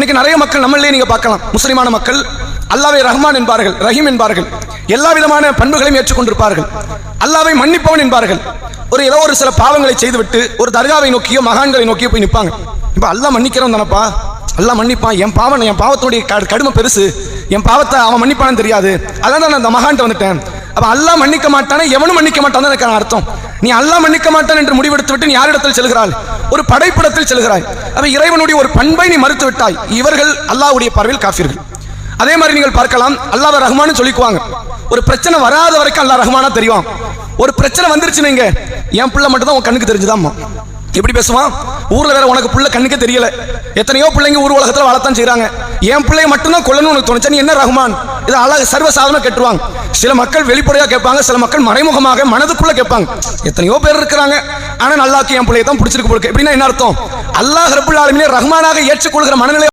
இன்னைக்கு நிறைய மக்கள் நம்மளே நீங்க பார்க்கலாம், முஸ்லிமான மக்கள் அல்லாஹ்வை ரஹ்மான் என்பார்கள், ரஹீம் என்பார்கள், எல்லா விதமான பண்புகளையும் ஏற்றுக்கொண்டிருப்பார்கள், அல்லாஹ்வை மன்னிப்பவன் என்பார்கள். ஏதோ ஒரு சில பாவங்களை செய்துவிட்டு ஒரு தர்காவை நோக்கியோ மகான்களை நோக்கியோ போய் நிற்பாங்க. இப்ப அல்லாஹ் மன்னிக்கிறோம் தானப்பா, அல்லாஹ் மன்னிப்பான், என் பாவத்துடைய கடுமை பெருசு, என் பாவத்தை அவன் மன்னிப்பான்னு தெரியாது, அதான் நான் அந்த மகான்ட்ட வந்துட்டேன். அப்ப அல்லாஹ் மன்னிக்க மாட்டானே, எவனும் மன்னிக்க மாட்டான் எனக்கு அர்த்தம். நீ அல்லாஹ் மன்னிக்க மாட்டான் என்று முடிவெடுத்து விட்டு நீ யாரிடத்தில் செல்கிறாய்? ஒரு படைப்பிடத்தில் செல்கிறாய். அப்ப இறைவனுடைய ஒரு பண்பை நீ மறுத்து விட்டாய். இவர்கள் அல்லாஹ்வுடைய பார்வையில் காஃபிர்கள். அதே மாதிரி நீங்கள் பார்க்கலாம், அல்லாஹ் ரஹ்மான்னு சொல்லிக்குவாங்க. ஒரு பிரச்சனை வராத வரைக்கும் அல்லாஹ் ரஹ்மானா தெரியும். ஒரு பிரச்சனை வந்துருச்சு, நீங்க என் பிள்ளை மட்டும் தான் உன் கண்ணுக்கு தெரிஞ்சுதாம்மா, எப்படி பேசுவான்? ஊர்ல வேற உனக்கு பிள்ளை கண்ணுக்கே தெரியல. எத்தனையோ பிள்ளைங்க ஊர் உலகத்துல வளர்த்தான் செய்யறாங்க. என் பிள்ளைய மட்டும்தான் கொல்லணும்னு உனக்கு தோணுச்சா? நீ என்ன ரஹ்மான்? இது அல்லாஹ் சர்வசாதாரணமா கேட்டுருவாங்க. சில மக்கள் வெளிப்படையா கேட்பாங்க, சில மக்கள் மறைமுகமாக மனதுக்குள்ள கேட்பாங்க. எத்தனையோ பேர் இருக்கிறாங்க, ஆனா அல்லாஹ்க்கு என் பிள்ளைய தான் பிடிச்சிருக்கு போல. எப்படின்னா என்ன அர்த்தம்? அல்லாஹ் ரப்புல் ஆலமீனை ரஹ்மானாக ஏற்றுக்கொள்கிற மனநிலை